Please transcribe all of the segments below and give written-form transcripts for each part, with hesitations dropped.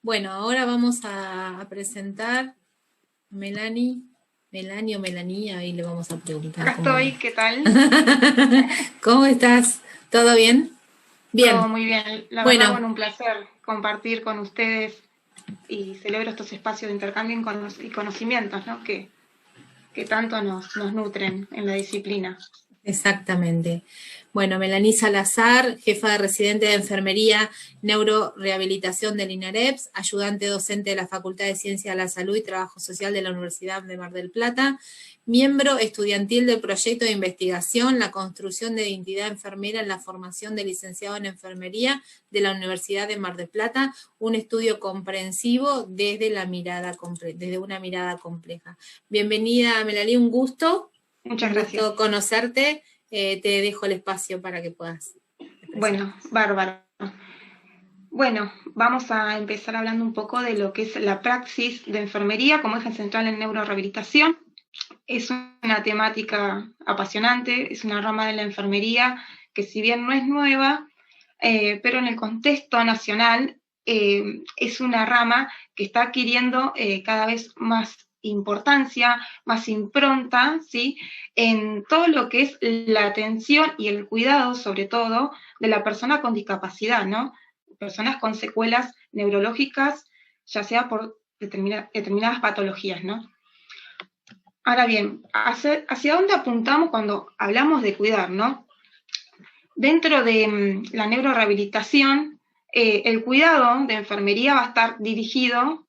Bueno, ahora vamos a presentar a Melanie o Melanía, ahí le vamos a Acá preguntar cómo va. estoy, ¿qué tal? ¿Cómo estás? ¿Todo bien? Bien. Todo muy bien. La verdad, Bueno, bueno, un placer compartir con ustedes y celebro estos espacios de intercambio y conocimientos, ¿no? Que tanto nos nutren en la disciplina. exactamente. Bueno, Melanie Salazar, jefa de residente de enfermería, neurorehabilitación del INAREPS, ayudante docente de la Facultad de Ciencia de la Salud y Trabajo Social de la Universidad de Mar del Plata, miembro estudiantil del proyecto de investigación La construcción de identidad enfermera en la formación de licenciado en enfermería de la Universidad de Mar del Plata, un estudio comprensivo desde una mirada compleja. Bienvenida, Melanie, Muchas un gracias. gusto conocerte. Te dejo el espacio para que puedas expresarte. Bueno, bárbaro. Bueno, vamos a empezar hablando un poco de lo que es la praxis de enfermería como eje central en neurorehabilitación. Es una temática apasionante, es una rama de la enfermería que si bien no es nueva, pero en el contexto nacional es una rama que está adquiriendo cada vez más importancia, más impronta, ¿sí? En todo lo que es la atención y el cuidado, sobre todo, de la persona con discapacidad, ¿no? Personas con secuelas neurológicas, ya sea por determinadas patologías, ¿no? Ahora bien, ¿hacia dónde apuntamos cuando hablamos de cuidar, no? Dentro de la neurorehabilitación, el cuidado de enfermería va a estar dirigido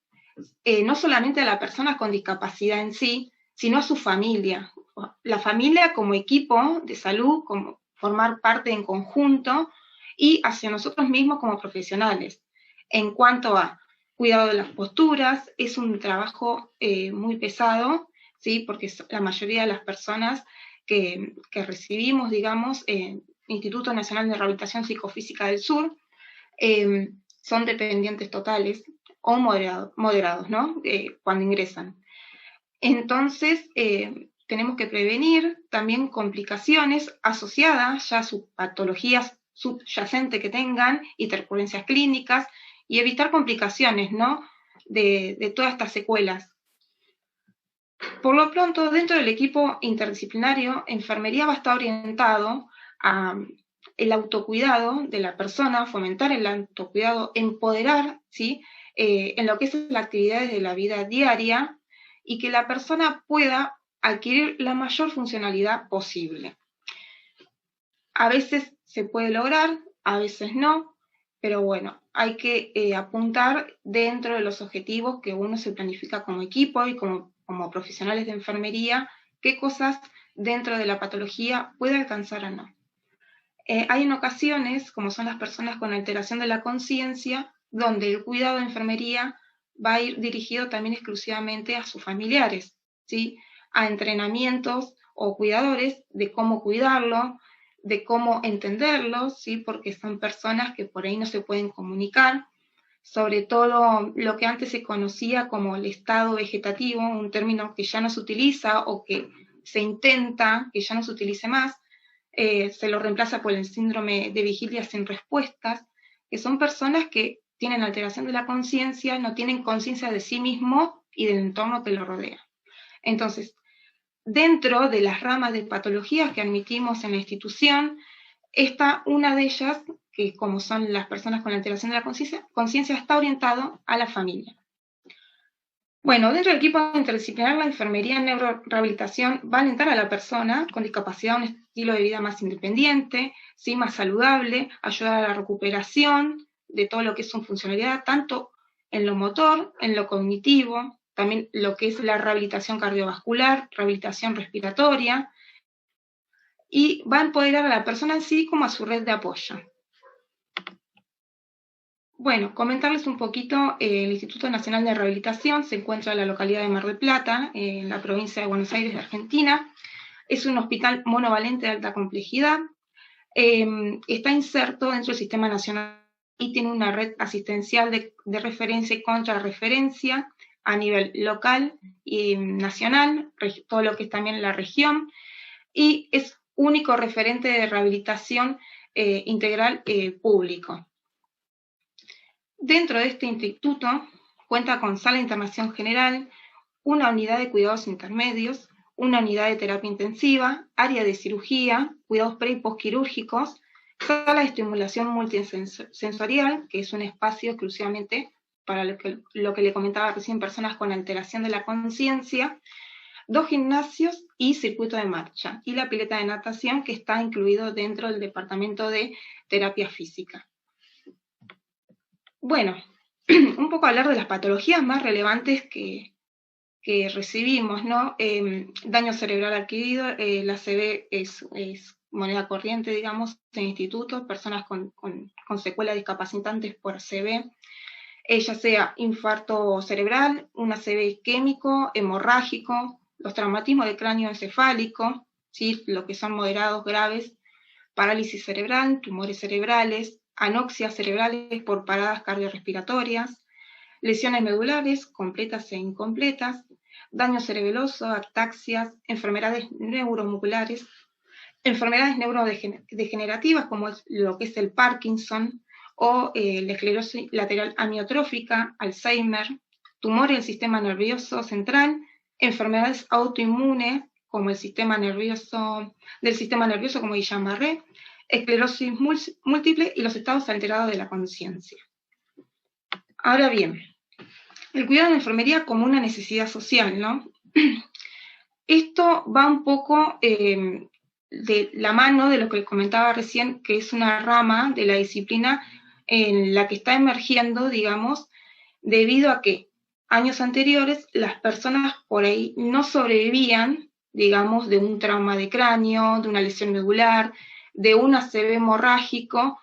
no solamente a la persona con discapacidad en sí, sino a su familia. La familia como equipo de salud, como formar parte en conjunto y hacia nosotros mismos como profesionales. En cuanto a cuidado de las posturas, es un trabajo muy pesado, ¿sí? Porque la mayoría de las personas que recibimos, digamos, Instituto Nacional de Rehabilitación Psicofísica del Sur, son dependientes totales o moderados, ¿no? Cuando ingresan. Entonces, tenemos que prevenir también complicaciones asociadas ya a sus patologías subyacentes que tengan, intercurrencias clínicas, y evitar complicaciones, ¿no? De todas estas secuelas. Por lo pronto, dentro del equipo interdisciplinario, enfermería va a estar orientado a el autocuidado de la persona, fomentar el autocuidado, empoderar, ¿sí? En lo que es las actividades de la vida diaria y que la persona pueda adquirir la mayor funcionalidad posible. A veces se puede lograr, a veces no, pero bueno, hay que apuntar dentro de los objetivos que uno se planifica como equipo y como profesionales de enfermería, qué cosas dentro de la patología puede alcanzar o no. Hay en ocasiones, como son las personas con alteración de la conciencia, donde el cuidado de enfermería va a ir dirigido también exclusivamente a sus familiares, ¿sí? A entrenamientos o cuidadores de cómo cuidarlo, de cómo entenderlo, ¿sí? Porque son personas que por ahí no se pueden comunicar, sobre todo lo que antes se conocía como el estado vegetativo, un término que ya no se utiliza o que se intenta que ya no se utilice más, se lo reemplaza por el síndrome de vigilia sin respuestas, que son personas que tienen alteración de la conciencia, no tienen conciencia de sí mismo y del entorno que lo rodea. Entonces, dentro de las ramas de patologías que admitimos en la institución, está una de ellas, que como son las personas con alteración de la conciencia, está orientado a la familia. Bueno, dentro del equipo interdisciplinar, la enfermería en neurorehabilitación va a alentar a la persona con discapacidad a un estilo de vida más independiente, ¿sí? Más saludable, ayudar a la recuperación de todo lo que es su funcionalidad, tanto en lo motor, en lo cognitivo, también lo que es la rehabilitación cardiovascular, rehabilitación respiratoria, y va a empoderar a la persona en sí como a su red de apoyo. Bueno, comentarles un poquito, el Instituto Nacional de Rehabilitación se encuentra en la localidad de Mar del Plata, en la provincia de Buenos Aires de Argentina. Es un hospital monovalente de alta complejidad. Está inserto dentro del Sistema Nacional y tiene una red asistencial de referencia y contrarreferencia a nivel local y nacional, todo lo que es también la región, y es único referente de rehabilitación integral público. Dentro de este instituto cuenta con sala de internación general, una unidad de cuidados intermedios, una unidad de terapia intensiva, área de cirugía, cuidados pre y postquirúrgicos, sala de estimulación multisensorial, que es un espacio exclusivamente para lo que le comentaba recién, personas con alteración de la conciencia, 2 gimnasios y circuito de marcha, y la pileta de natación que está incluido dentro del departamento de terapia física. Bueno, un poco hablar de las patologías más relevantes que recibimos, ¿no? Daño cerebral adquirido, la ACV es moneda corriente, digamos, en institutos, personas con secuelas discapacitantes por ACV, ya sea infarto cerebral, un ACV isquémico, hemorrágico, los traumatismos de cráneo encefálico, ¿sí? Lo que son moderados, graves, parálisis cerebral, tumores cerebrales, anoxias cerebrales por paradas cardiorrespiratorias, lesiones medulares, completas e incompletas, daño cerebeloso, ataxias, enfermedades neuromusculares, enfermedades neurodegenerativas como lo que es el Parkinson o la esclerosis lateral amiotrófica, Alzheimer, tumores del sistema nervioso central, enfermedades autoinmunes como el sistema nervioso como Guillain-Barré, esclerosis múltiple y los estados alterados de la conciencia. Ahora bien, el cuidado de la enfermería como una necesidad social, ¿no? Esto va un poco de la mano de lo que comentaba recién, que es una rama de la disciplina en la que está emergiendo, digamos, debido a que años anteriores las personas por ahí no sobrevivían, digamos, de un trauma de cráneo, de una lesión medular, de un ACV hemorrágico,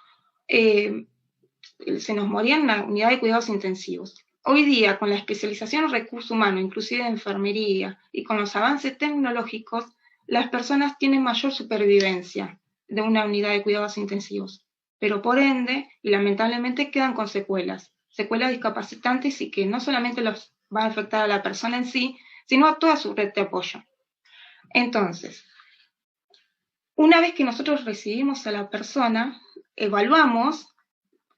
se nos morían en la unidad de cuidados intensivos. Hoy día, con la especialización en recursos humanos, inclusive de enfermería, y con los avances tecnológicos, las personas tienen mayor supervivencia de una unidad de cuidados intensivos. Pero por ende, y lamentablemente, quedan con secuelas discapacitantes y que no solamente los va a afectar a la persona en sí, sino a toda su red de apoyo. Entonces, una vez que nosotros recibimos a la persona, evaluamos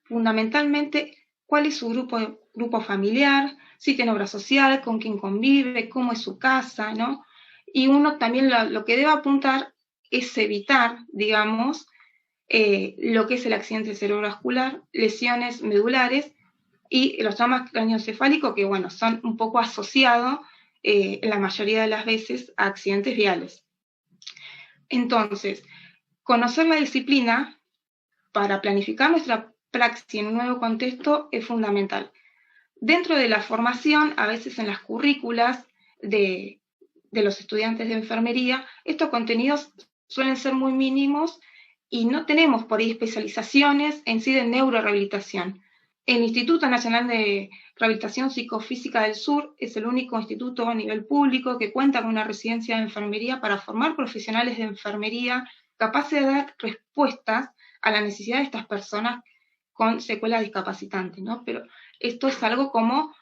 fundamentalmente cuál es su grupo familiar, si tiene obra social, con quién convive, cómo es su casa, ¿no? Y uno también lo que debe apuntar es evitar, digamos, lo que es el accidente cerebrovascular, lesiones medulares y los traumas craneoencefálicos que, bueno, son un poco asociados la mayoría de las veces a accidentes viales. Entonces, conocer la disciplina para planificar nuestra praxis en un nuevo contexto es fundamental. Dentro de la formación, a veces en las currículas de los estudiantes de enfermería, estos contenidos suelen ser muy mínimos y no tenemos por ahí especializaciones en sí de neurorehabilitación. El Instituto Nacional de Rehabilitación Psicofísica del Sur es el único instituto a nivel público que cuenta con una residencia de enfermería para formar profesionales de enfermería capaces de dar respuestas a la necesidad de estas personas con secuelas discapacitantes, ¿no? Pero esto es algo como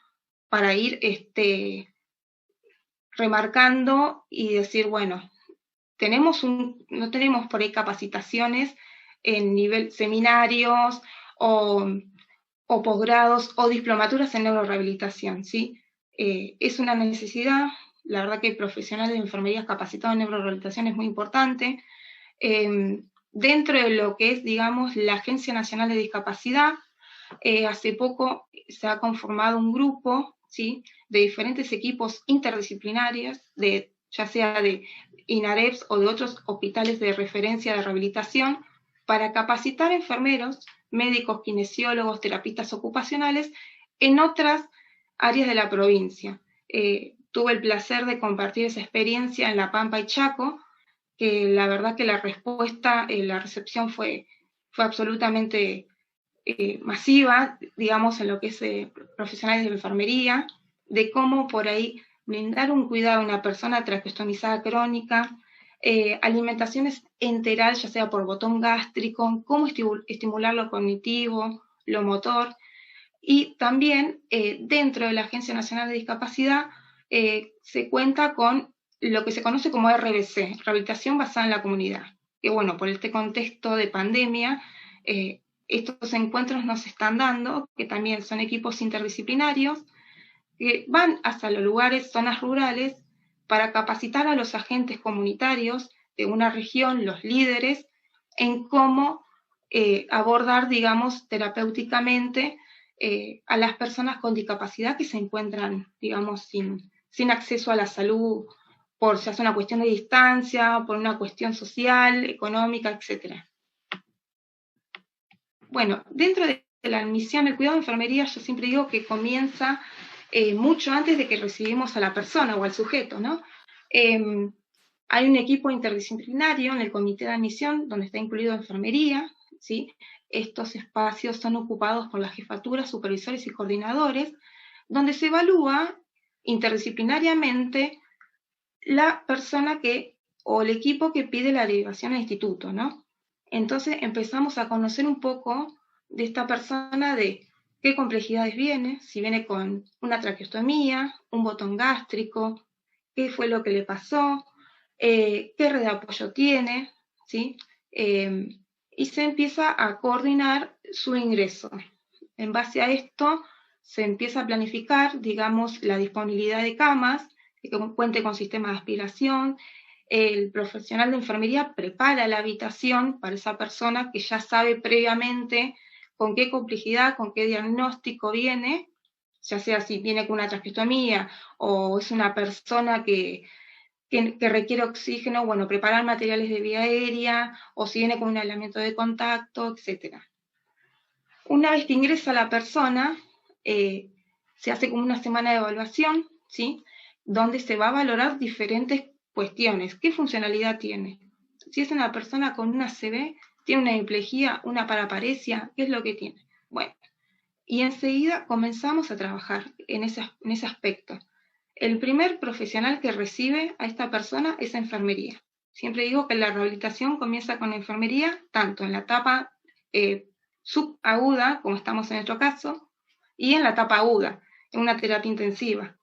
para ir remarcando y decir, bueno, no tenemos por ahí capacitaciones en nivel seminarios o posgrados o diplomaturas en neurorehabilitación, ¿sí? Es una necesidad, la verdad que profesionales de enfermería capacitados en neurorehabilitación es muy importante. Dentro de lo que es, digamos, la Agencia Nacional de Discapacidad, hace poco se ha conformado un grupo, ¿sí?, de diferentes equipos interdisciplinarios, ya sea de INAREPS o de otros hospitales de referencia de rehabilitación, para capacitar enfermeros, médicos, kinesiólogos, terapistas ocupacionales en otras áreas de la provincia. Tuve el placer de compartir esa experiencia en La Pampa y Chaco, que la verdad que la respuesta, la recepción fue absolutamente masiva, digamos, en lo que es profesionales de enfermería, de cómo por ahí brindar un cuidado a una persona traqueostomizada crónica, alimentaciones enteral, ya sea por botón gástrico, cómo estimular lo cognitivo, lo motor, y también dentro de la Agencia Nacional de Discapacidad se cuenta con lo que se conoce como RBC, Rehabilitación Basada en la Comunidad, que bueno, por este contexto de pandemia, estos encuentros nos están dando, que también son equipos interdisciplinarios, que van hasta los lugares, zonas rurales, para capacitar a los agentes comunitarios de una región, los líderes, en cómo abordar, digamos, terapéuticamente a las personas con discapacidad que se encuentran, digamos, sin acceso a la salud, por si hace una cuestión de distancia, por una cuestión social, económica, etc. Bueno, dentro de la admisión, el cuidado de enfermería, yo siempre digo que comienza mucho antes de que recibimos a la persona o al sujeto, ¿no? Hay un equipo interdisciplinario en el comité de admisión donde está incluido enfermería, ¿sí? Estos espacios son ocupados por las jefaturas, supervisores y coordinadores, donde se evalúa interdisciplinariamente la persona o el equipo que pide la derivación al instituto, ¿no? Entonces empezamos a conocer un poco de esta persona, de qué complejidades viene, si viene con una traqueostomía, un botón gástrico, qué fue lo que le pasó, qué red de apoyo tiene, ¿sí? Y se empieza a coordinar su ingreso. En base a esto se empieza a planificar, digamos, la disponibilidad de camas, que cuente con sistema de aspiración. El profesional de enfermería prepara la habitación para esa persona que ya sabe previamente con qué complejidad, con qué diagnóstico viene, ya sea si viene con una traqueostomía o es una persona que requiere oxígeno, bueno, preparar materiales de vía aérea, o si viene con un aislamiento de contacto, etc. Una vez que ingresa la persona, se hace como una semana de evaluación, ¿sí? Donde se va a valorar diferentes cuestiones. ¿Qué funcionalidad tiene? Si es una persona con una ACV, tiene una hemiplegia, una paraparesia, ¿qué es lo que tiene? Bueno, y enseguida comenzamos a trabajar en ese aspecto. El primer profesional que recibe a esta persona es enfermería. Siempre digo que la rehabilitación comienza con enfermería, tanto en la etapa subaguda, como estamos en nuestro caso, y en la etapa aguda, en una terapia intensiva.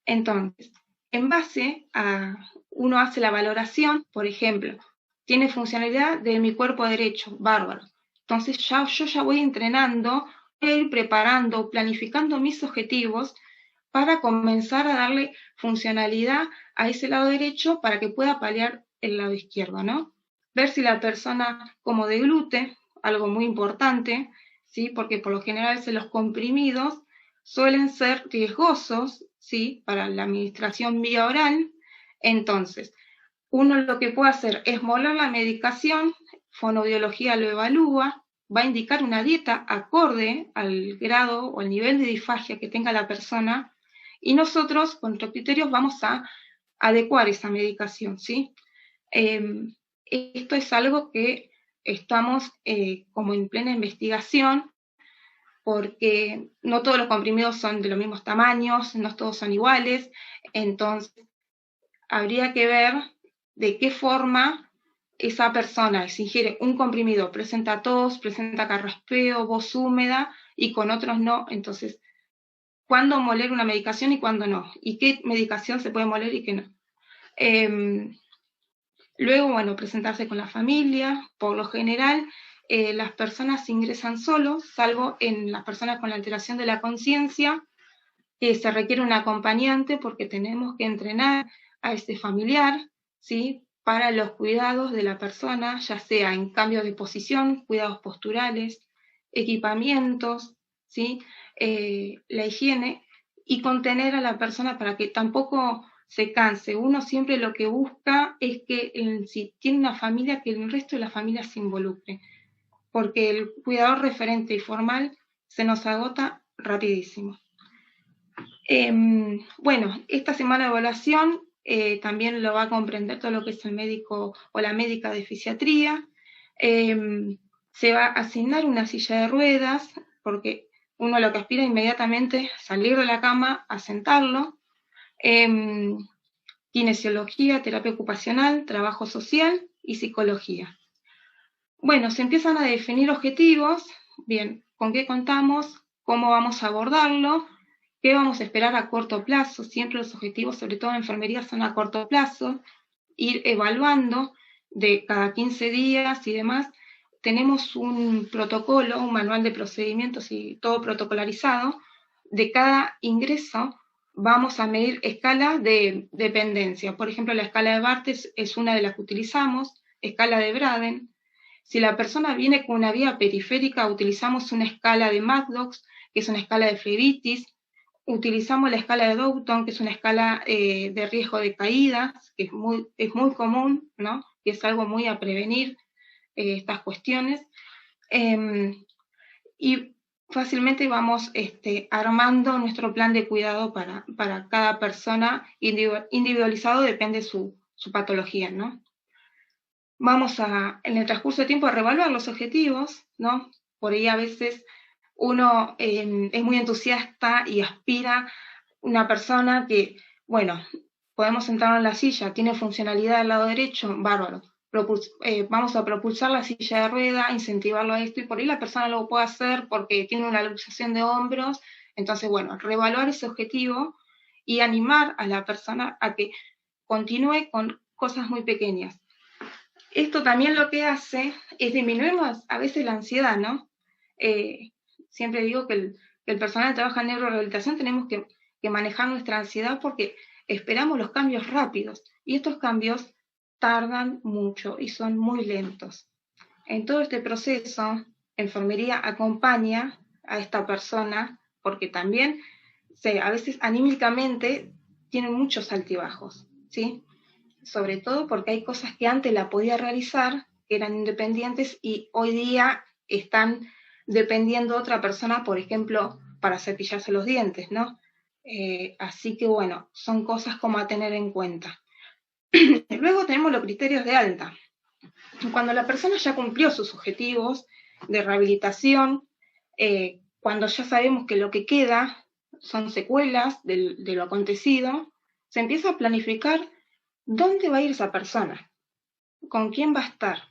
Entonces, en base a, uno hace la valoración, por ejemplo, tiene funcionalidad de mi cuerpo derecho, bárbaro. Entonces yo ya voy entrenando, voy a ir preparando, planificando mis objetivos para comenzar a darle funcionalidad a ese lado derecho para que pueda paliar el lado izquierdo, ¿no? Ver si la persona como deglute, algo muy importante, ¿sí? Porque por lo general los comprimidos suelen ser riesgosos, ¿sí? Para la administración vía oral. Entonces, uno lo que puede hacer es moler la medicación, fonoaudiología lo evalúa, va a indicar una dieta acorde al grado o al nivel de disfagia que tenga la persona, y nosotros, con nuestros criterios, vamos a adecuar esa medicación, ¿sí? Esto es algo que estamos como en plena investigación, porque no todos los comprimidos son de los mismos tamaños, no todos son iguales, entonces habría que ver de qué forma esa persona, si ingiere un comprimido, presenta tos, presenta carraspeo, voz húmeda, y con otros no, entonces cuándo moler una medicación y cuándo no, y qué medicación se puede moler y qué no. Luego, bueno, presentarse con la familia. Por lo general, las personas ingresan solos, salvo en las personas con la alteración de la conciencia, que se requiere un acompañante porque tenemos que entrenar a este familiar, ¿sí? Para los cuidados de la persona, ya sea en cambios de posición, cuidados posturales, equipamientos, ¿sí? La higiene, y contener a la persona para que tampoco se canse. Uno siempre lo que busca es que si tiene una familia, que el resto de la familia se involucre, porque el cuidador referente y formal se nos agota rapidísimo. Bueno, esta semana de evaluación también lo va a comprender todo lo que es el médico o la médica de fisiatría. Se va a asignar una silla de ruedas, porque uno lo que aspira inmediatamente es salir de la cama, a sentarlo. Kinesiología, terapia ocupacional, trabajo social y psicología. Bueno, se empiezan a definir objetivos, bien, con qué contamos, cómo vamos a abordarlo, qué vamos a esperar a corto plazo. Siempre los objetivos, sobre todo en enfermería, son a corto plazo, ir evaluando de cada 15 días y demás, tenemos un protocolo, un manual de procedimientos y todo protocolarizado. De cada ingreso vamos a medir escalas de dependencia. Por ejemplo, la escala de Bartes es una de las que utilizamos, escala de Braden. Si la persona viene con una vía periférica, utilizamos una escala de Maddox, que es una escala de flebitis. Utilizamos la escala de Doughton, que es una escala de riesgo de caídas, que es muy común, ¿no? Y es algo muy a prevenir estas cuestiones. Y fácilmente vamos armando nuestro plan de cuidado para cada persona, individualizado, depende su patología, ¿no? Vamos en el transcurso de tiempo, a reevaluar los objetivos, ¿no? Por ahí a veces uno es muy entusiasta y aspira una persona que, bueno, podemos sentarnos en la silla, tiene funcionalidad del lado derecho, bárbaro. Vamos a propulsar la silla de rueda, incentivarlo a esto, y por ahí la persona lo puede hacer porque tiene una luxación de hombros. Entonces, bueno, reevaluar ese objetivo y animar a la persona a que continúe con cosas muy pequeñas. Esto también lo que hace es disminuirnos a veces la ansiedad, ¿no? Siempre digo que el personal que trabaja en neurorehabilitación tenemos que manejar nuestra ansiedad porque esperamos los cambios rápidos y estos cambios tardan mucho y son muy lentos. En todo este proceso, enfermería acompaña a esta persona porque también a veces anímicamente tienen muchos altibajos, ¿sí? Sobre todo porque hay cosas que antes la podía realizar, que eran independientes, y hoy día están dependiendo de otra persona, por ejemplo, para cepillarse los dientes, ¿no? Así que bueno, son cosas como a tener en cuenta. Luego tenemos los criterios de alta. Cuando la persona ya cumplió sus objetivos de rehabilitación, cuando ya sabemos que lo que queda son secuelas de lo acontecido, se empieza a planificar dónde va a ir esa persona, con quién va a estar,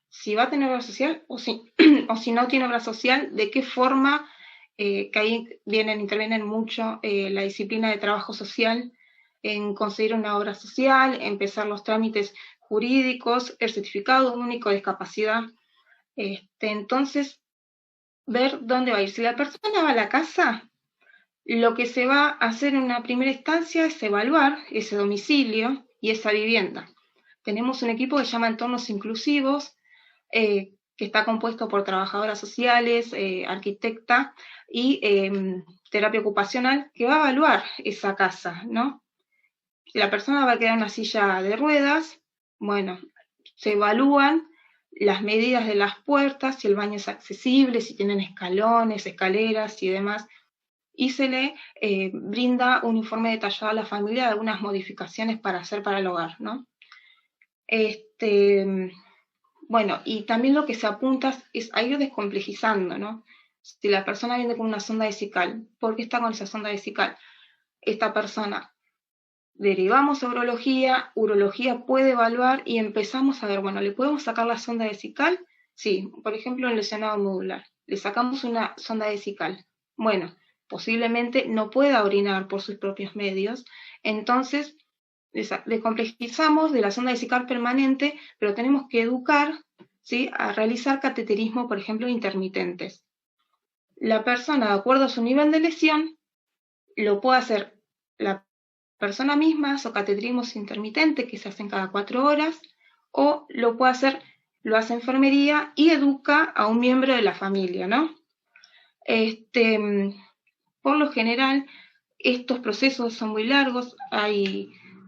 si va a tener obra social o si no tiene obra social, de qué forma, que ahí intervienen mucho la disciplina de trabajo social en conseguir una obra social, empezar los trámites jurídicos, el certificado único de discapacidad. Entonces, ver dónde va a ir. Si la persona va a la casa, lo que se va a hacer en una primera instancia es evaluar ese domicilio y esa vivienda. Tenemos un equipo que se llama Entornos Inclusivos, que está compuesto por trabajadoras sociales, arquitecta y terapia ocupacional, que va a evaluar esa casa, ¿no? La persona va a quedar en una silla de ruedas, bueno, se evalúan las medidas de las puertas, si el baño es accesible, si tienen escalones, escaleras y demás, y se le brinda un informe detallado a la familia de algunas modificaciones para hacer para el hogar, ¿no? Bueno, y también lo que se apunta es a ir descomplejizando, ¿no? Si la persona viene con una sonda vesical, ¿por qué está con esa sonda vesical? Esta persona, derivamos a urología puede evaluar y empezamos a ver, bueno, ¿le podemos sacar la sonda vesical? Sí, por ejemplo, en lesionado medular, le sacamos una sonda vesical. Bueno, posiblemente no pueda orinar por sus propios medios, entonces descomplejizamos de la sonda vesical permanente, pero tenemos que educar, ¿sí?, a realizar cateterismo, por ejemplo, intermitentes. La persona, de acuerdo a su nivel de lesión, lo puede hacer la persona misma, o cateterismos intermitentes que se hacen cada 4 horas, o lo hace enfermería y educa a un miembro de la familia, ¿no? Por lo general, estos procesos son muy largos,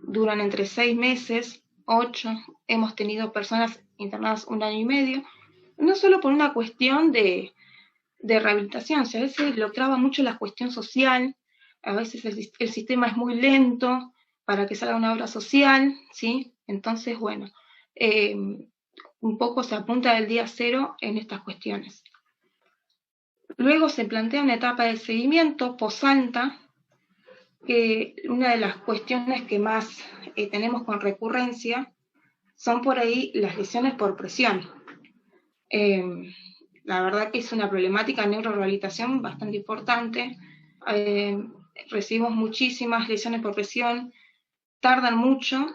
duran entre 6 meses, 8, hemos tenido personas internadas 1 año y medio, no solo por una cuestión de rehabilitación, a veces lo traba mucho la cuestión social, a veces el sistema es muy lento para que salga una obra social, ¿sí? Entonces, bueno, un poco se apunta del día cero en estas cuestiones. Luego se plantea una etapa de seguimiento posalta, que una de las cuestiones que más tenemos con recurrencia son por ahí las lesiones por presión. La verdad que es una problemática en neurorehabilitación bastante importante. Recibimos muchísimas lesiones por presión, tardan mucho,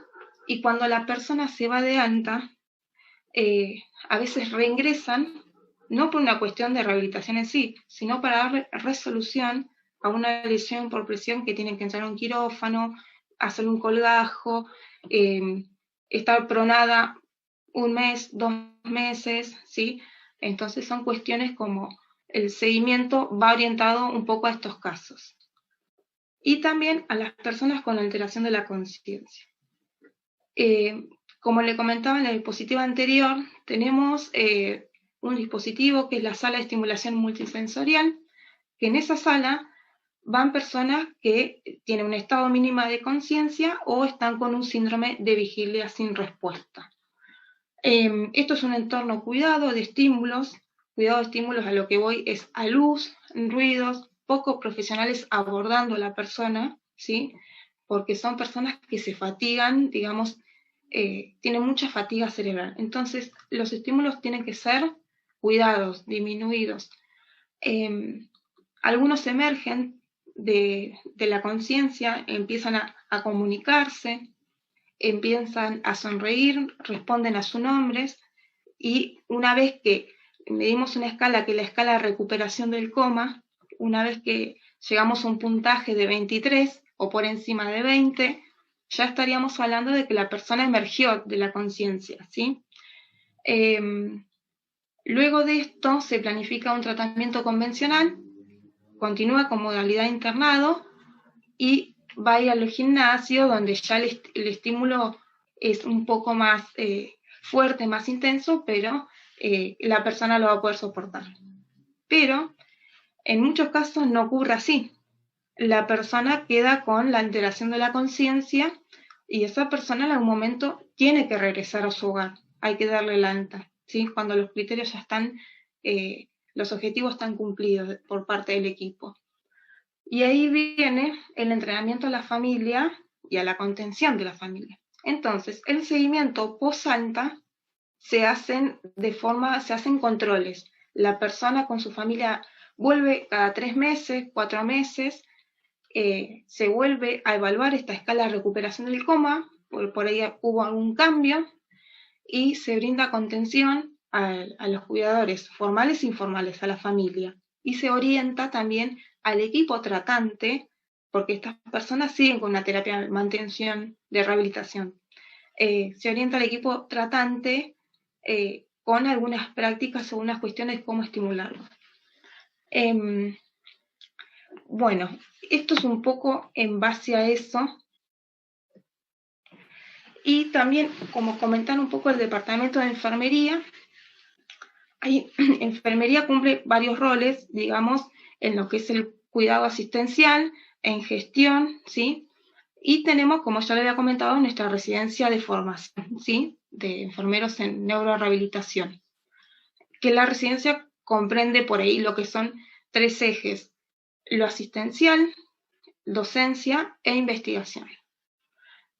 y cuando la persona se va de alta, a veces reingresan, no por una cuestión de rehabilitación en sí, sino para darle resolución a una lesión por presión que tienen que entrar a un quirófano, hacer un colgajo, estar pronada 1 mes, 2 meses, ¿sí? Entonces son cuestiones como el seguimiento va orientado un poco a estos casos. Y también a las personas con alteración de la conciencia. Como le comentaba en el dispositivo anterior, tenemos un dispositivo que es la sala de estimulación multisensorial, que en esa sala van personas que tienen un estado mínimo de conciencia o están con un síndrome de vigilia sin respuesta. Esto es un entorno cuidado de estímulos a lo que voy es a luz, ruidos, pocos profesionales abordando a la persona, ¿sí? Porque son personas que se fatigan, digamos, tienen mucha fatiga cerebral. Entonces, los estímulos tienen que ser cuidados, disminuidos. Algunos emergen de la conciencia, empiezan a comunicarse, empiezan a sonreír, responden a sus nombres, y una vez que medimos una escala, que es la escala de recuperación del coma, una vez que llegamos a un puntaje de 23 o por encima de 20, ya estaríamos hablando de que la persona emergió de la conciencia, ¿sí? Luego de esto se planifica un tratamiento convencional, continúa con modalidad de internado y va a ir al gimnasio donde ya el estímulo es un poco más fuerte, más intenso, pero la persona lo va a poder soportar. Pero en muchos casos no ocurre así. La persona queda con la alteración de la conciencia y esa persona en algún momento tiene que regresar a su hogar. Hay que darle el alta, ¿sí? Cuando los criterios ya están, los objetivos están cumplidos por parte del equipo. Y ahí viene el entrenamiento a la familia y a la contención de la familia. Entonces, el seguimiento post-alta se hacen controles. La persona con su familia vuelve cada 3 meses, 4 meses, se vuelve a evaluar esta escala de recuperación del coma, por ahí hubo algún cambio, y se brinda contención a los cuidadores formales e informales, a la familia. Y se orienta también al equipo tratante, porque estas personas siguen con una terapia de mantención, de rehabilitación. Se orienta al equipo tratante con algunas prácticas o unas cuestiones de cómo estimularlo. Bueno, esto es un poco en base a eso. Y también, como comentar un poco el departamento de enfermería, enfermería cumple varios roles, digamos, en lo que es el cuidado asistencial, en gestión, ¿sí? Y tenemos, como ya le había comentado, nuestra residencia de formación, ¿sí? De enfermeros en neurorehabilitación, que la residencia comprende por ahí lo que son 3 ejes: lo asistencial, docencia e investigación.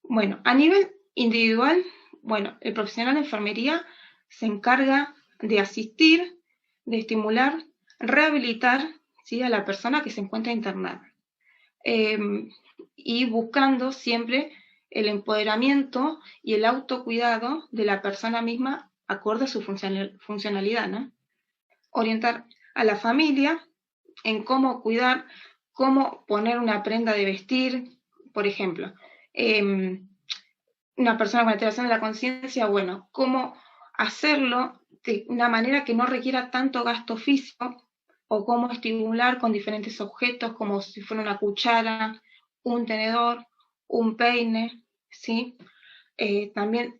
Bueno, a nivel individual, bueno, el profesional de enfermería se encarga de asistir, de estimular, rehabilitar, ¿sí?, a la persona que se encuentra internada. Y buscando siempre el empoderamiento y el autocuidado de la persona misma acorde a su funcionalidad, ¿no? Orientar a la familia en cómo cuidar, cómo poner una prenda de vestir, por ejemplo. Una persona con alteración de la conciencia, bueno, cómo hacerlo de una manera que no requiera tanto gasto físico, o cómo estimular con diferentes objetos, como si fuera una cuchara, un tenedor, un peine, ¿sí? También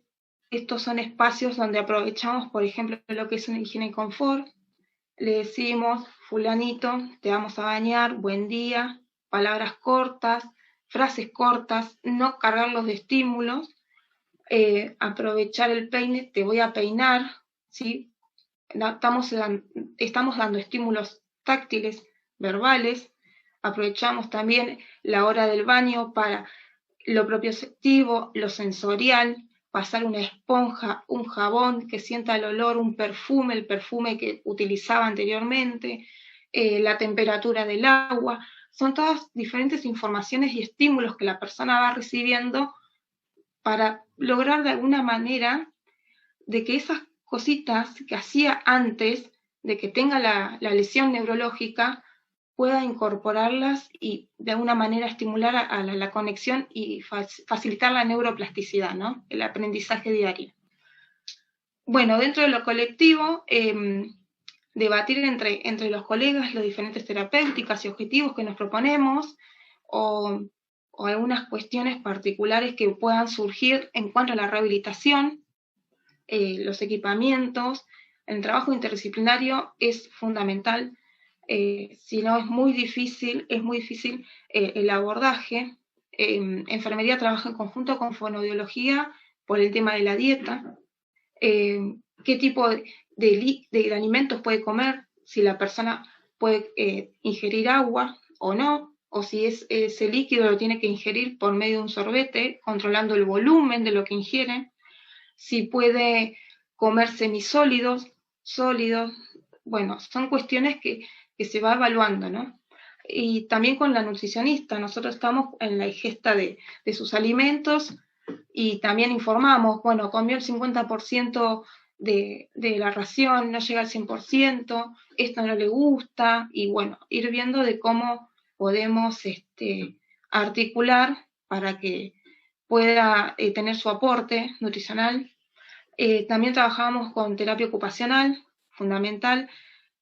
estos son espacios donde aprovechamos, por ejemplo, lo que es una higiene y confort. Le decimos: fulanito, te vamos a bañar, buen día, palabras cortas, frases cortas, no cargarlos de estímulos. Aprovechar el peine, te voy a peinar, ¿sí? Estamos dando estímulos táctiles, verbales. Aprovechamos también la hora del baño para lo propioceptivo, lo sensorial, pasar una esponja, un jabón que sienta el olor, un perfume, el perfume que utilizaba anteriormente, la temperatura del agua. Son todas diferentes informaciones y estímulos que la persona va recibiendo para lograr de alguna manera de que esas cositas que hacía antes de que tenga la lesión neurológica, pueda incorporarlas y de alguna manera estimular a la conexión y facilitar la neuroplasticidad, ¿no? El aprendizaje diario. Bueno, dentro de lo colectivo, debatir entre los colegas las diferentes terapéuticas y objetivos que nos proponemos, o algunas cuestiones particulares que puedan surgir en cuanto a la rehabilitación, los equipamientos. El trabajo interdisciplinario es fundamental, si no es muy difícil el abordaje. Enfermería trabaja en conjunto con fonoaudiología por el tema de la dieta, qué tipo de alimentos puede comer, si la persona puede ingerir agua o no, o si ese líquido lo tiene que ingerir por medio de un sorbete, controlando el volumen de lo que ingiere, si puede comer semisólidos, sólidos. Bueno, son cuestiones que se va evaluando, ¿no? Y también con la nutricionista, nosotros estamos en la ingesta de sus alimentos y también informamos, bueno, comió el 50% de la ración, no llega al 100%, esto no le gusta, y bueno, ir viendo de cómo podemos articular para que pueda tener su aporte nutricional. También trabajamos con terapia ocupacional, fundamental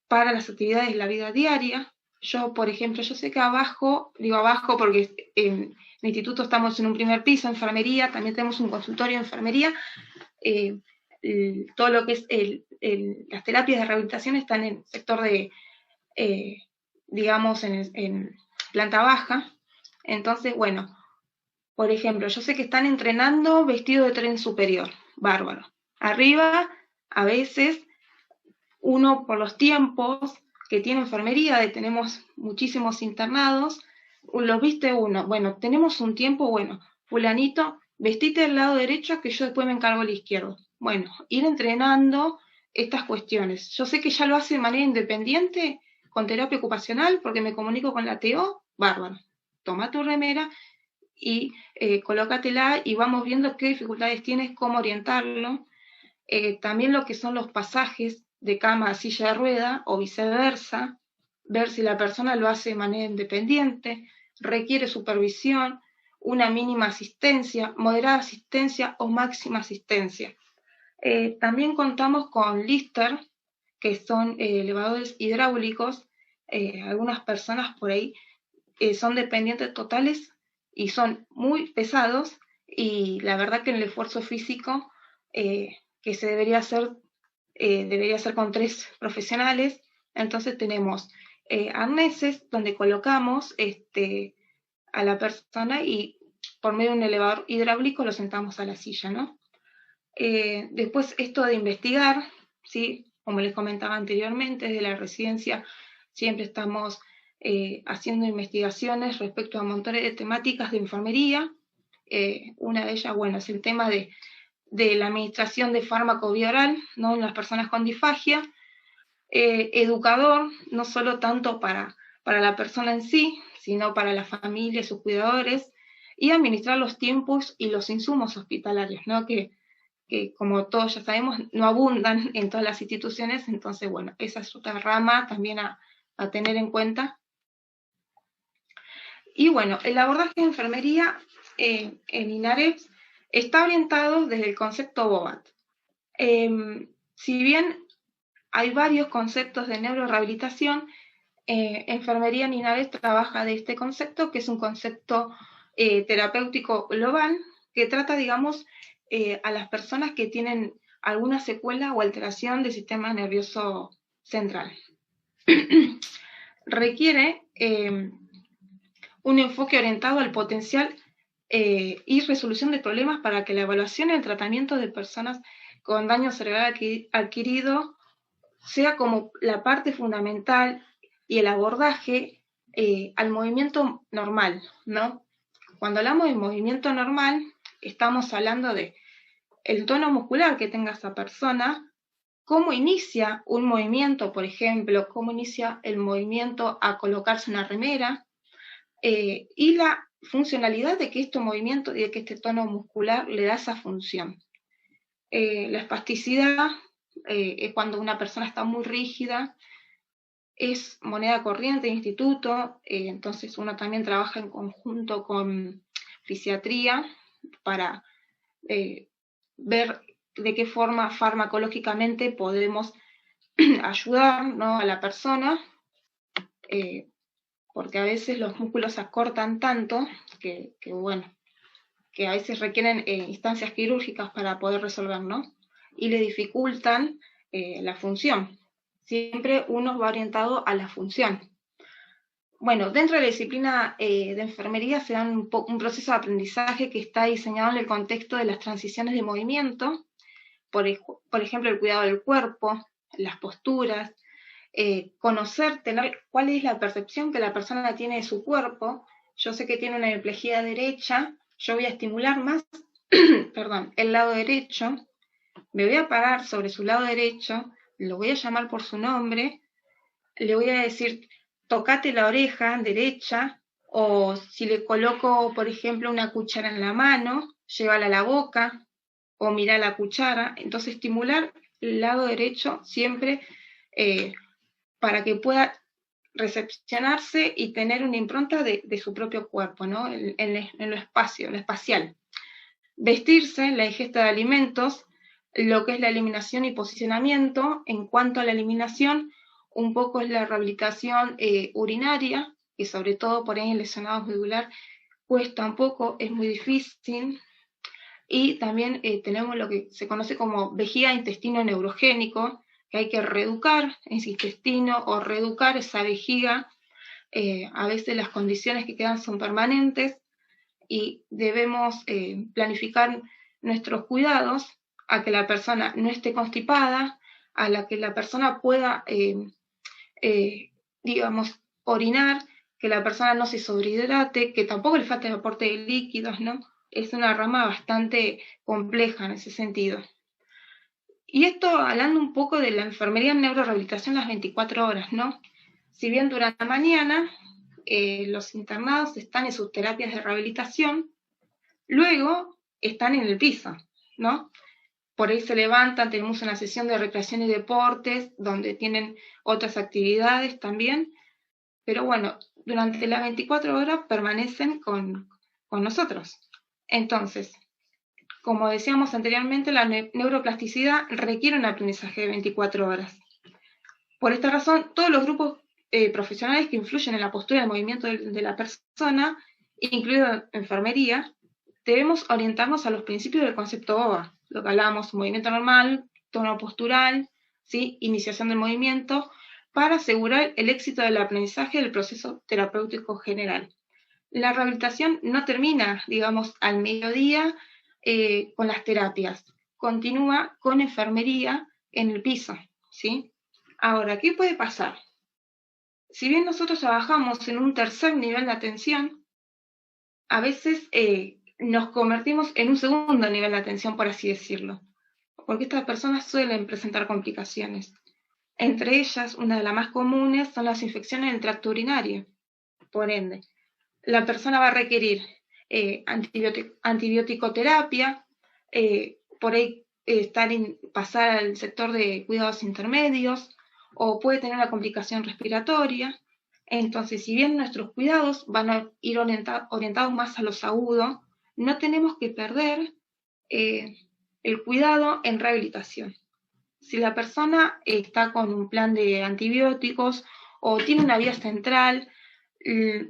para las actividades de la vida diaria. Yo, por ejemplo, yo sé que abajo, digo abajo porque en el instituto estamos en un primer piso, enfermería, también tenemos un consultorio de enfermería. Todo lo que es las terapias de rehabilitación están en el sector de, digamos, en planta baja. Entonces, bueno, por ejemplo, yo sé que están entrenando vestido de tren superior, bárbaro. Arriba, a veces, uno por los tiempos que tiene enfermería, tenemos muchísimos internados, los viste uno, bueno, tenemos un tiempo, bueno, fulanito, vestite del lado derecho que yo después me encargo del izquierdo. Bueno, ir entrenando estas cuestiones. Yo sé que ya lo hace de manera independiente con terapia ocupacional porque me comunico con la TO, bárbaro. Toma tu remera y colócatela y vamos viendo qué dificultades tienes, cómo orientarlo. También lo que son los pasajes de cama a silla de rueda o viceversa, ver si la persona lo hace de manera independiente, requiere supervisión, una mínima asistencia, moderada asistencia o máxima asistencia. También contamos con Lister, que son elevadores hidráulicos. Algunas personas por ahí son dependientes totales y son muy pesados, y la verdad que en el esfuerzo físico que se debería hacer con 3 profesionales. Entonces tenemos arneses donde colocamos a la persona y por medio de un elevador hidráulico lo sentamos a la silla, ¿no? Después esto de investigar, ¿sí? Como les comentaba anteriormente, desde la residencia siempre estamos haciendo investigaciones respecto a montones de temáticas de enfermería. Una de ellas, bueno, es el tema de la administración de fármaco vía oral, ¿no? En las personas con disfagia. Educador, no solo tanto para la persona en sí, sino para la familia y sus cuidadores, y administrar los tiempos y los insumos hospitalarios, ¿no? Que como todos ya sabemos, no abundan en todas las instituciones. Entonces, bueno, esa es otra rama también a tener en cuenta. Y bueno, el abordaje de enfermería en INAREPS está orientado desde el concepto BOAT. Si bien hay varios conceptos de neurorehabilitación, enfermería en INAREPS trabaja de este concepto, que es un concepto terapéutico global, que trata, digamos, a las personas que tienen alguna secuela o alteración del sistema nervioso central. Requiere un enfoque orientado al potencial y resolución de problemas para que la evaluación y el tratamiento de personas con daño cerebral adquirido sea como la parte fundamental y el abordaje al movimiento normal, ¿no? Cuando hablamos de movimiento normal, estamos hablando de el tono muscular que tenga esa persona, cómo inicia un movimiento, por ejemplo, cómo inicia el movimiento a colocarse una remera, y la funcionalidad de que este movimiento y de que este tono muscular le da esa función. La espasticidad es cuando una persona está muy rígida, es moneda corriente de instituto, entonces uno también trabaja en conjunto con fisiatría para ver de qué forma farmacológicamente podemos ayudar, ¿no?, a la persona, porque a veces los músculos se acortan tanto bueno, que a veces requieren instancias quirúrgicas para poder resolver, ¿no? Y le dificultan la función. Siempre uno va orientado a la función. Bueno, dentro de la disciplina de enfermería se da un proceso de aprendizaje que está diseñado en el contexto de las transiciones de movimiento, por ejemplo, el cuidado del cuerpo, las posturas, conocer, tener cuál es la percepción que la persona tiene de su cuerpo. Yo sé que tiene una hemiplegia derecha, yo voy a estimular más perdón, el lado derecho, me voy a parar sobre su lado derecho, lo voy a llamar por su nombre, le voy a decir, tocate la oreja derecha, o si le coloco, por ejemplo, una cuchara en la mano, llévala a la boca, o mira la cuchara. Entonces, estimular el lado derecho siempre para que pueda recepcionarse y tener una impronta de su propio cuerpo, ¿no? En lo espacial. Vestirse, la ingesta de alimentos, lo que es la eliminación y posicionamiento. En cuanto a la eliminación, un poco es la rehabilitación urinaria, que sobre todo por ahí en lesionado medular cuesta un poco, es muy difícil. Y también tenemos lo que se conoce como vejiga intestino neurogénico, que hay que reeducar ese intestino o reeducar esa vejiga. A veces las condiciones que quedan son permanentes y debemos planificar nuestros cuidados a que la persona no esté constipada, a la que la persona pueda, digamos, orinar, que la persona no se sobrehidrate, que tampoco le falte el aporte de líquidos, ¿no? Es una rama bastante compleja en ese sentido. Y esto hablando un poco de la enfermería en neurorehabilitación las 24 horas, ¿no? Si bien durante la mañana los internados están en sus terapias de rehabilitación, luego están en el piso, ¿no? Por ahí se levantan, tenemos una sesión de recreación y deportes, donde tienen otras actividades también, pero bueno, durante las 24 horas permanecen con nosotros. Entonces, como decíamos anteriormente, la neuroplasticidad requiere un aprendizaje de 24 horas. Por esta razón, todos los grupos profesionales que influyen en la postura y el movimiento de la persona, incluido enfermería, debemos orientarnos a los principios del concepto OVA, lo que hablábamos, movimiento normal, tono postural, ¿sí?, iniciación del movimiento, para asegurar el éxito del aprendizaje del proceso terapéutico general. La rehabilitación no termina, digamos, al mediodía con las terapias, continúa con enfermería en el piso, ¿sí? Ahora, ¿qué puede pasar? Si bien nosotros trabajamos en un tercer nivel de atención, a veces nos convertimos en un segundo nivel de atención, por así decirlo, porque estas personas suelen presentar complicaciones. Entre ellas, una de las más comunes son las infecciones del tracto urinario. Por ende, la persona va a requerir antibiótico-terapia, por ahí pasar al sector de cuidados intermedios, o puede tener una complicación respiratoria. Entonces, si bien nuestros cuidados van a ir orientados más a los agudos, no tenemos que perder el cuidado en rehabilitación. Si la persona está con un plan de antibióticos o tiene una vía central,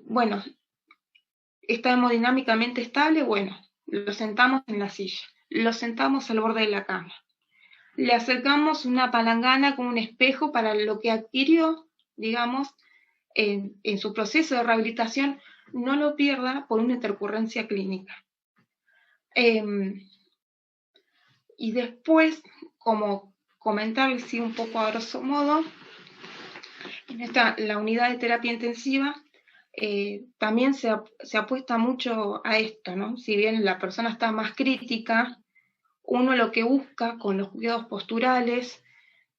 bueno, está hemodinámicamente estable, bueno, lo sentamos en la silla, lo sentamos al borde de la cama. Le acercamos una palangana con un espejo para lo que adquirió, digamos, en su proceso de rehabilitación, no lo pierda por una intercurrencia clínica. Y después, como comentarles sí, un poco a grosso modo, en la unidad de terapia intensiva también se apuesta mucho a esto, ¿no? Si bien la persona está más crítica, uno lo que busca con los cuidados posturales,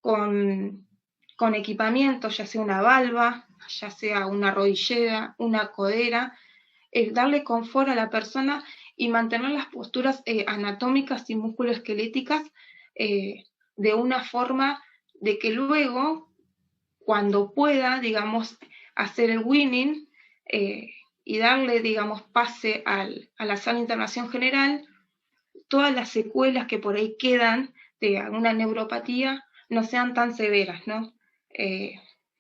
con equipamiento, ya sea una valva, ya sea una rodillera, una codera, darle confort a la persona y mantener las posturas anatómicas y musculoesqueléticas de una forma de que luego, cuando pueda, digamos, hacer el winning y darle, digamos, pase a la sala de internación general, todas las secuelas que por ahí quedan de alguna neuropatía no sean tan severas, ¿no?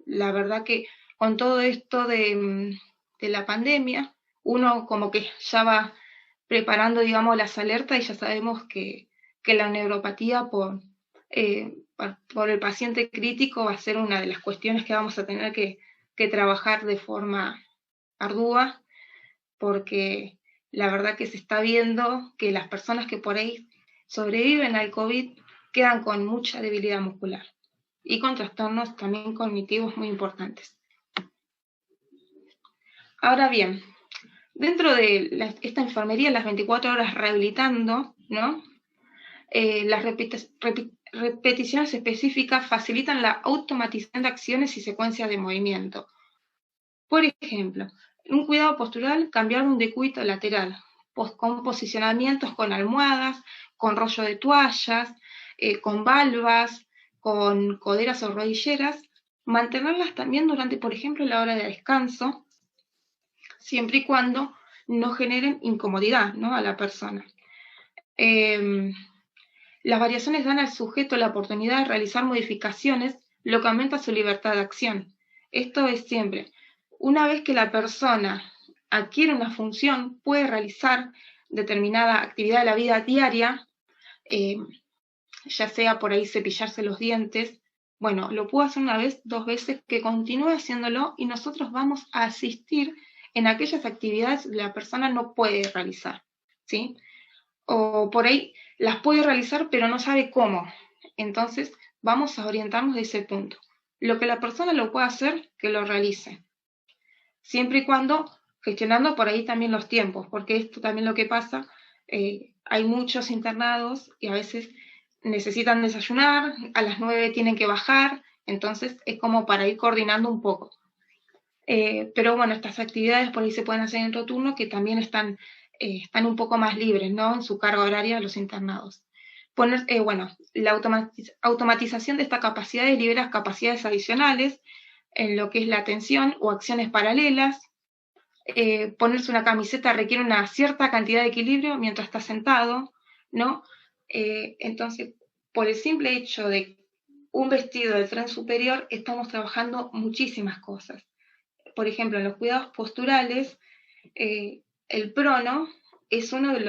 La verdad que con todo esto de la pandemia, uno como que ya va preparando, digamos, las alertas y ya sabemos que la neuropatía por el paciente crítico va a ser una de las cuestiones que vamos a tener que trabajar de forma ardua, porque la verdad que se está viendo que las personas que por ahí sobreviven al COVID quedan con mucha debilidad muscular y con trastornos también cognitivos muy importantes. Ahora bien, dentro de esta enfermería, las 24 horas rehabilitando, ¿no? Las repeticiones específicas facilitan la automatización de acciones y secuencias de movimiento. Por ejemplo, en un cuidado postural, cambiar un decúbito lateral, con posicionamientos con almohadas, con rollo de toallas, con valvas, con coderas o rodilleras, mantenerlas también durante, por ejemplo, la hora de descanso, siempre y cuando no generen incomodidad, ¿no?, a la persona. Las variaciones dan al sujeto la oportunidad de realizar modificaciones, lo que aumenta su libertad de acción. Esto es siempre, una vez que la persona adquiere una función, puede realizar determinada actividad de la vida diaria, ya sea por ahí cepillarse los dientes, bueno, lo puedo hacer una vez, 2 veces, que continúe haciéndolo y nosotros vamos a asistir en aquellas actividades que la persona no puede realizar, ¿sí? O por ahí las puede realizar pero no sabe cómo. Entonces vamos a orientarnos de ese punto. Lo que la persona lo pueda hacer, que lo realice. Siempre y cuando gestionando por ahí también los tiempos, porque esto también lo que pasa, hay muchos internados y a veces necesitan desayunar, a las 9 tienen que bajar, entonces es como para ir coordinando un poco. Pero bueno, estas actividades por ahí se pueden hacer en otro turno que también están un poco más libres, ¿no?, en su carga horaria de los internados. La automatización de esta capacidad libera capacidades adicionales en lo que es la atención o acciones paralelas. Ponerse una camiseta requiere una cierta cantidad de equilibrio mientras está sentado, ¿no? Entonces, por el simple hecho de un vestido del tren superior, estamos trabajando muchísimas cosas. Por ejemplo, en los cuidados posturales, el prono es uno de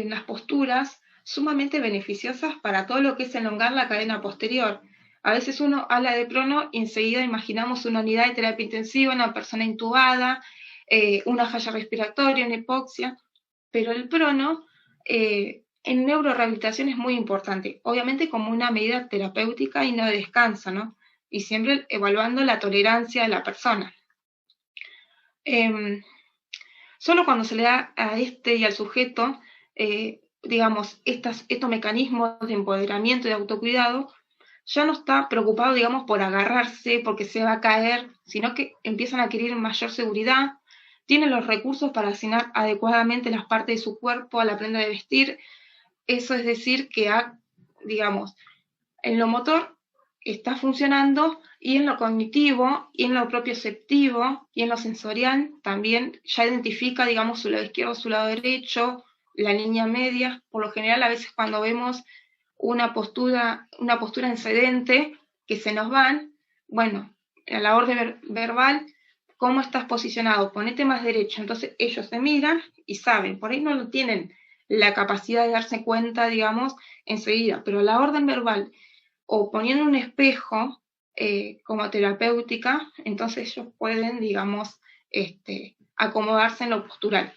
las posturas sumamente beneficiosas para todo lo que es elongar la cadena posterior. A veces uno habla de prono y enseguida imaginamos una unidad de terapia intensiva, una persona intubada, una falla respiratoria, una hipoxia, pero el prono en neurorehabilitación es muy importante, obviamente como una medida terapéutica y no de descanso, ¿no? Y siempre evaluando la tolerancia de la persona. Solo cuando se le da a este y al sujeto, digamos, estos mecanismos de empoderamiento y de autocuidado, ya no está preocupado, digamos, por agarrarse, porque se va a caer, sino que empiezan a adquirir mayor seguridad, tienen los recursos para asignar adecuadamente las partes de su cuerpo a la prenda de vestir. Eso es decir, que digamos, en lo motor está funcionando y en lo cognitivo y en lo propioceptivo y en lo sensorial también ya identifica, digamos, su lado izquierdo, su lado derecho, la línea media. Por lo general, a veces cuando vemos una postura en sedente que se nos van, bueno, a la orden verbal, ¿cómo estás posicionado? Ponete más derecho. Entonces ellos se miran y saben, por ahí no lo tienen la capacidad de darse cuenta, digamos, enseguida, pero la orden verbal o poniendo un espejo como terapéutica, entonces ellos pueden, digamos, acomodarse en lo postural.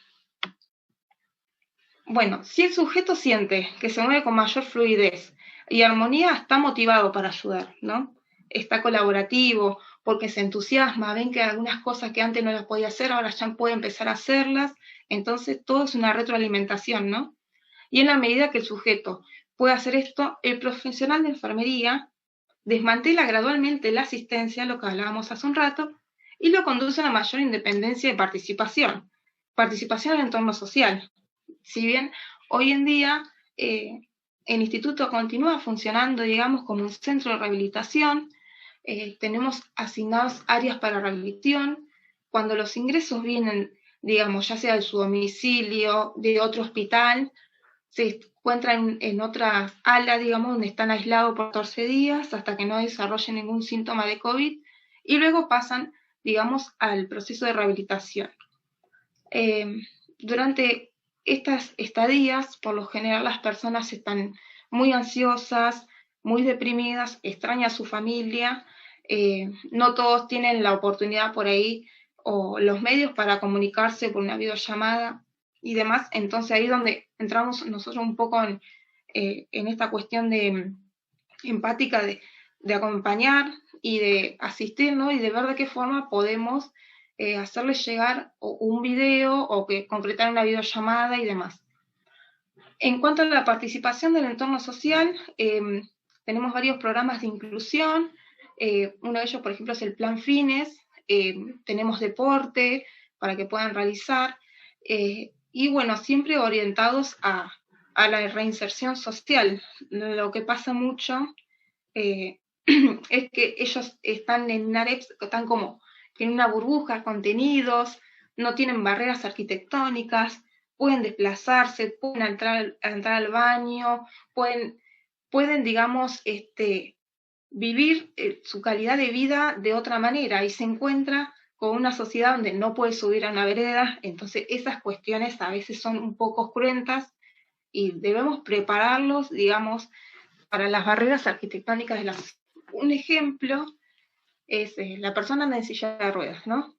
Bueno, si el sujeto siente que se mueve con mayor fluidez y armonía, está motivado para ayudar, ¿no? Está colaborativo, porque se entusiasma, ven que algunas cosas que antes no las podía hacer, ahora ya puede empezar a hacerlas, entonces todo es una retroalimentación, ¿no? Y en la medida que el sujeto puede hacer esto, el profesional de enfermería desmantela gradualmente la asistencia, lo que hablábamos hace un rato, y lo conduce a una mayor independencia y participación en el entorno social. Si bien hoy en día El instituto continúa funcionando, digamos, como un centro de rehabilitación. Tenemos asignadas áreas para rehabilitación. Cuando los ingresos vienen, digamos, ya sea de su domicilio, de otro hospital, se encuentran en otras alas, digamos, donde están aislados por 14 días hasta que no desarrollen ningún síntoma de COVID, y luego pasan, digamos, al proceso de rehabilitación. Durante estas estadías, por lo general las personas están muy ansiosas, muy deprimidas, extrañan a su familia, no todos tienen la oportunidad por ahí o los medios para comunicarse por una videollamada y demás, entonces ahí es donde entramos nosotros un poco en esta cuestión de empática de acompañar y de asistir, ¿no? Y de ver de qué forma podemos hacerles llegar un video o que concretar una videollamada y demás. En cuanto a la participación del entorno social, tenemos varios programas de inclusión. Uno de ellos, por ejemplo, es el Plan Fines. Tenemos deporte para que puedan realizar. Y bueno, siempre orientados a la reinserción social. Lo que pasa mucho es que ellos están en INAREPS, están como en una burbuja, contenidos, no tienen barreras arquitectónicas, pueden desplazarse, pueden entrar al baño, pueden digamos, vivir su calidad de vida de otra manera y se encuentra con una sociedad donde no puede subir a una vereda, entonces esas cuestiones a veces son un poco cruentas y debemos prepararlos, digamos, para las barreras arquitectónicas de la sociedad. Un ejemplo es la persona anda en silla de ruedas, ¿no?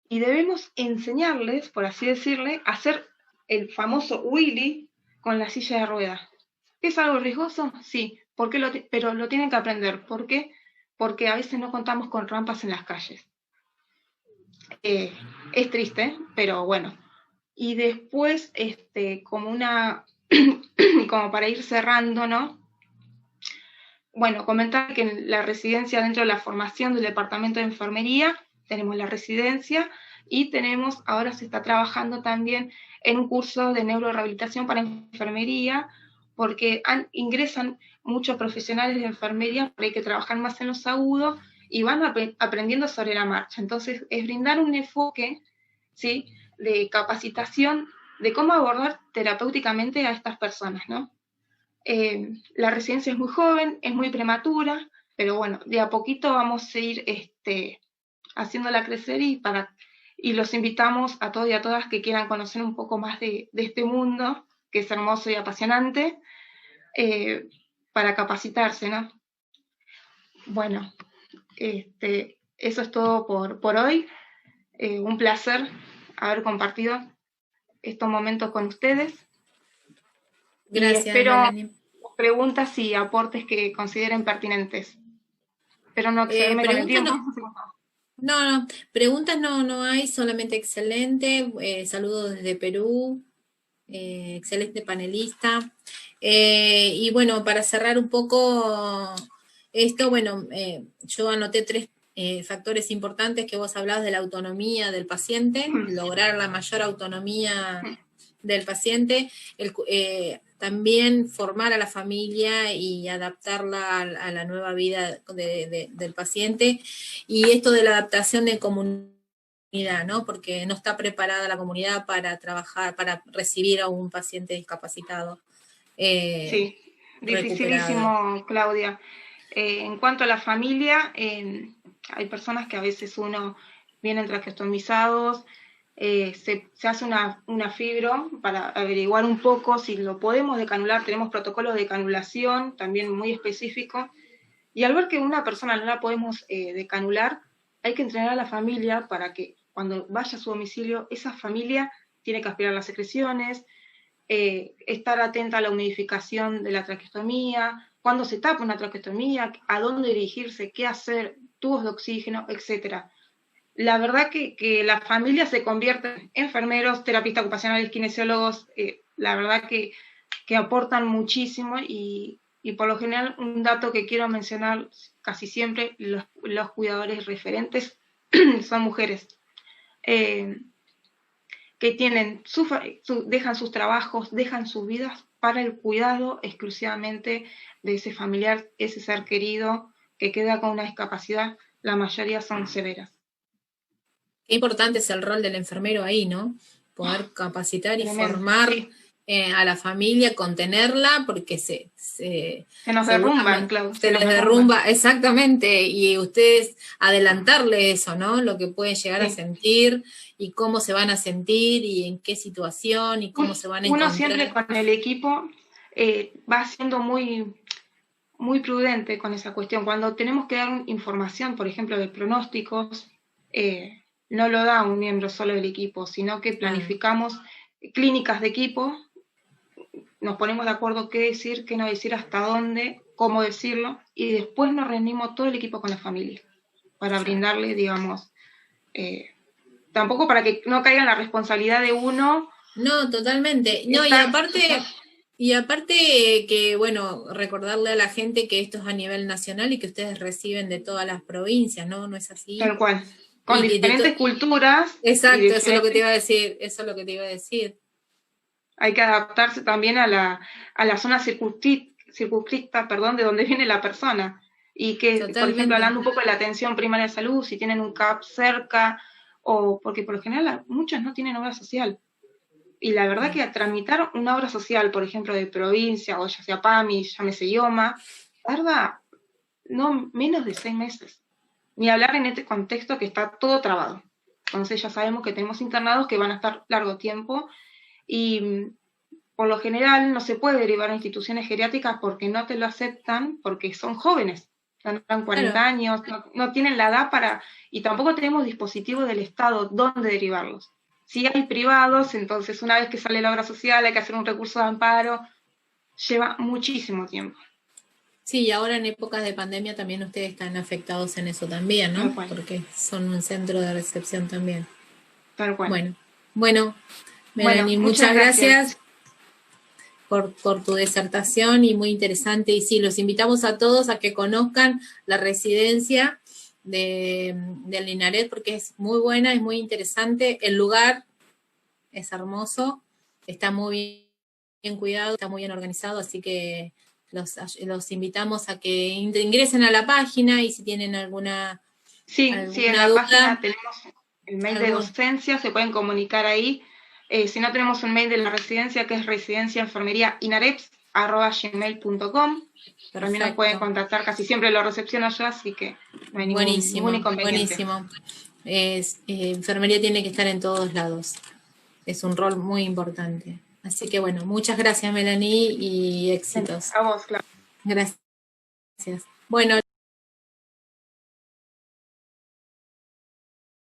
Y debemos enseñarles, por así decirle, a hacer el famoso Willy con la silla de ruedas. ¿Es algo riesgoso? Sí, pero lo tienen que aprender. ¿Por qué? Porque a veces no contamos con rampas en las calles. Es triste, pero bueno. Y después, como como para ir cerrando, ¿no? Bueno, comentar que en la residencia, dentro de la formación del departamento de enfermería, tenemos la residencia y ahora se está trabajando también en un curso de neurorehabilitación para enfermería, porque ingresan muchos profesionales de enfermería por ahí que trabajan más en los agudos y van aprendiendo sobre la marcha. Entonces, es brindar un enfoque, ¿sí?, de capacitación de cómo abordar terapéuticamente a estas personas, ¿no? La residencia es muy joven, es muy prematura, pero bueno, de a poquito vamos a ir haciéndola crecer y los invitamos a todos y a todas que quieran conocer un poco más de este mundo, que es hermoso y apasionante, para capacitarse, ¿no? Bueno, eso es todo por hoy. Un placer haber compartido estos momentos con ustedes. Y Gracias, espero Melanie. preguntas y aportes que consideren pertinentes. Espero no excederme con el Preguntas tiempo. no, preguntas no hay, solamente excelente. Saludos desde Perú, excelente panelista. Y bueno, para cerrar un poco esto, bueno, yo anoté 3 factores importantes que vos hablabas de la autonomía del paciente, lograr la mayor autonomía del paciente, también formar a la familia y adaptarla a la nueva vida del paciente, y esto de la adaptación de comunidad, ¿no? Porque no está preparada la comunidad para trabajar, para recibir a un paciente discapacitado. Sí, Recuperado. dificilísimo, Claudia. En cuanto a la familia, hay personas que a veces vienen traqueostomizados, se hace una fibro para averiguar un poco si lo podemos decanular, tenemos protocolos de decanulación también muy específicos, y al ver que una persona no la podemos decanular, hay que entrenar a la familia para que cuando vaya a su domicilio, esa familia tiene que aspirar las secreciones, estar atenta a la humidificación de la traqueostomía, cuándo se tapa una traqueostomía, a dónde dirigirse, qué hacer, tubos de oxígeno, etc. La verdad que la familia se convierte en enfermeros, terapistas ocupacionales, kinesiólogos, la verdad que aportan muchísimo y por lo general un dato que quiero mencionar casi siempre, los cuidadores referentes son mujeres. que tienen dejan sus trabajos, dejan sus vidas para el cuidado exclusivamente de ese familiar, ese ser querido que queda con una discapacidad, la mayoría son severas. Qué importante es el rol del enfermero ahí, ¿no? Poder capacitar y Tremendo, formar sí. A la familia, contenerla, porque se nos derrumban, Clau. Se les derrumba, exactamente, y ustedes adelantarle eso, ¿no? Lo que pueden llegar a sentir y cómo se van a sentir y en qué situación y cómo se van a encontrar. Uno siempre con el equipo va siendo muy, muy prudente con esa cuestión. Cuando tenemos que dar información, por ejemplo, de pronósticos, no lo da un miembro solo del equipo, sino que planificamos clínicas de equipo, nos ponemos de acuerdo qué decir, qué no decir, hasta dónde, cómo decirlo, y después nos reunimos todo el equipo con la familia para brindarle, digamos, tampoco para que no caiga en la responsabilidad de uno. No, totalmente. No, y aparte que, bueno, recordarle a la gente que esto es a nivel nacional y que ustedes reciben de todas las provincias, ¿no? ¿No es así? Tal cual. Con diferentes culturas. Exacto, eso es lo que te iba a decir, Hay que adaptarse también a la zona circunscripta, de donde viene la persona. Y que, totalmente. Por ejemplo, hablando un poco de la atención primaria de salud, si tienen un CAP cerca, o porque por lo general muchos no tienen obra social. Y la verdad que a tramitar una obra social, por ejemplo, de provincia, o ya sea PAMI, llámese IOMA, tarda no menos de 6 meses. Ni hablar en este contexto que está todo trabado. Entonces ya sabemos que tenemos internados que van a estar largo tiempo y por lo general no se puede derivar a instituciones geriátricas porque no te lo aceptan, porque son jóvenes, tendrán 40 años, no tienen la edad para, y tampoco tenemos dispositivos del Estado donde derivarlos. Si hay privados, entonces una vez que sale la obra social hay que hacer un recurso de amparo, lleva muchísimo tiempo. Sí, y ahora en épocas de pandemia también ustedes están afectados en eso también, ¿no? Porque son un centro de recepción también. Tal cual. Bueno, Melanie, muchas gracias por tu disertación y muy interesante. Y sí, los invitamos a todos a que conozcan la residencia del INAREP porque es muy buena, es muy interesante. El lugar es hermoso, está muy bien cuidado, está muy bien organizado, así que los invitamos a que ingresen a la página y si tienen alguna en la duda, página tenemos el mail de docencia, se pueden comunicar ahí. Si no, tenemos un mail de la residencia que es residenciaenfermeriainareps@gmail.com. También nos pueden contactar, casi siempre lo recepciono yo, así que no hay ningún inconveniente. Buenísimo. Enfermería tiene que estar en todos lados. Es un rol muy importante. Así que bueno, muchas gracias Melanie y éxitos. A vos, claro. Gracias. Bueno.